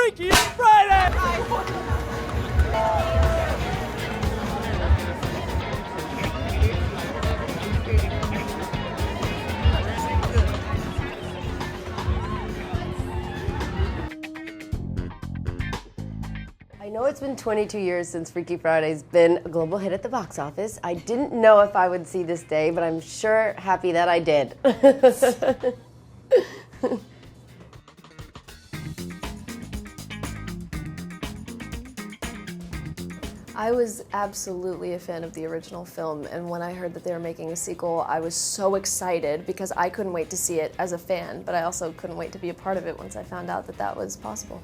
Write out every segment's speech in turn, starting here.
Freaky Friday! I know it's been 22 years since Freaky Friday's been a global hit at the box office. I didn't know if I would see this day, but I'm sure happy that I did. I was absolutely a fan of the original film, and when I heard that they were making a sequel, I was so excited because I couldn't wait to see it as a fan, but I also couldn't wait to be a part of it once I found out that that was possible.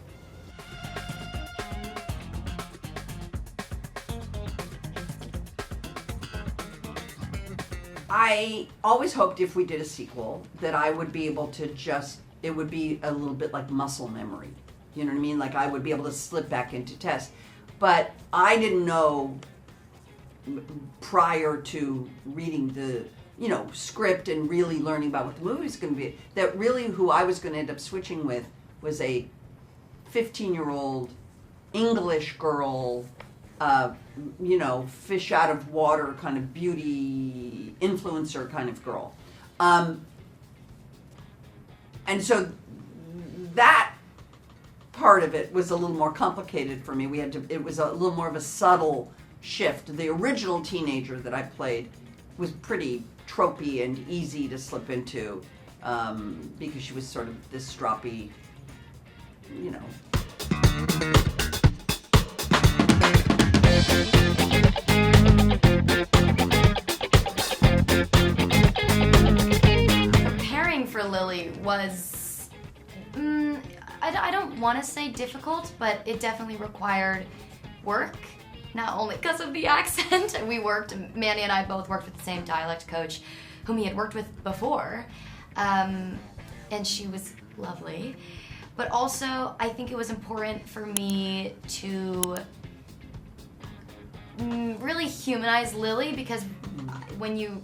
I always hoped if we did a sequel that I would be able to it would be a little bit like muscle memory. You know what I mean? Like I would be able to slip back into Tess. But I didn't know prior to reading the, script and really learning about what the movie was going to be, that really who I was going to end up switching with was a 15-year-old English girl, fish out of water kind of beauty influencer kind of girl. And so that part of it was a little more complicated for me. It was a little more of a subtle shift. The original teenager that I played was pretty tropey and easy to slip into because she was sort of this stroppy, Preparing for Lily was, I don't want to say difficult, but it definitely required work, not only because of the accent. Mandy and I both worked with the same dialect coach whom he had worked with before, and she was lovely. But also, I think it was important for me to really humanize Lily, because when you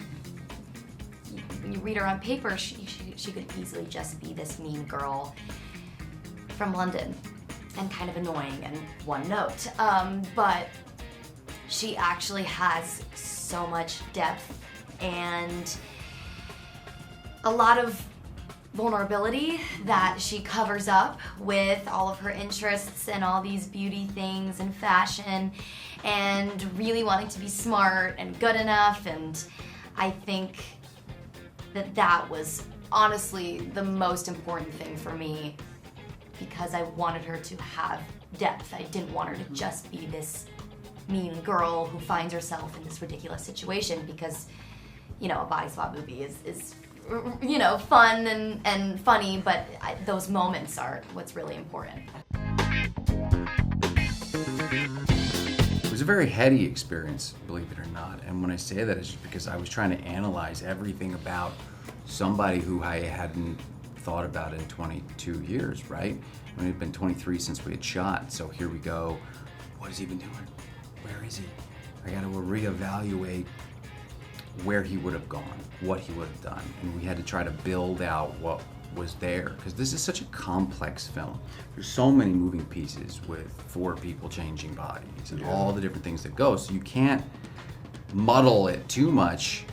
read her on paper, she could easily just be this mean girl from London and kind of annoying and one note. But she actually has so much depth and a lot of vulnerability that she covers up with all of her interests and all these beauty things and fashion and really wanting to be smart and good enough. And I think that was honestly the most important thing for me, because I wanted her to have depth. I didn't want her to just be this mean girl who finds herself in this ridiculous situation, because, a body swap movie is fun and funny, but those moments are what's really important. It was a very heady experience, believe it or not. And when I say that, it's just because I was trying to analyze everything about somebody who I hadn't thought about in 22 years, right? I mean, it'd been 23 since we had shot, so here we go. What has he been doing? Where is he? I got to reevaluate where he would have gone, what he would have done, and we had to try to build out what was there, because this is such a complex film. There's so many moving pieces with 4 people changing bodies and all the different things that go, so you can't muddle it too much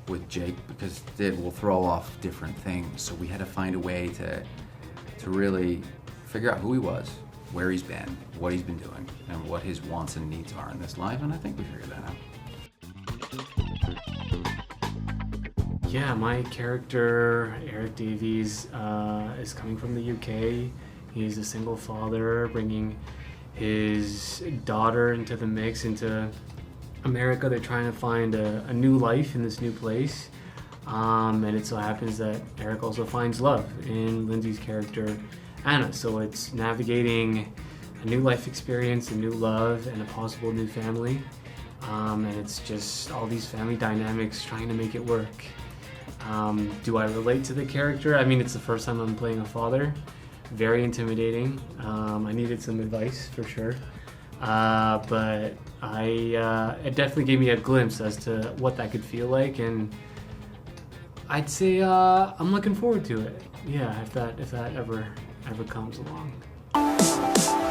with Jake, because it will throw off different things. So we had to find a way to really figure out who he was, where he's been, what he's been doing, and what his wants and needs are in this life, and I think we figured that out. Yeah, my character, Eric Davies, is coming from the UK. He's a single father, bringing his daughter into the mix, into America. They're trying to find a new life in this new place. And it so happens that Eric also finds love in Lindsay's character, Anna. So it's navigating a new life experience, a new love, and a possible new family. And it's just all these family dynamics trying to make it work. Do I relate to the character? I mean, it's the first time I'm playing a father. Very intimidating. I needed some advice for sure. But it definitely gave me a glimpse as to what that could feel like, and I'd say I'm looking forward to it. Yeah, if that ever comes along. Bye.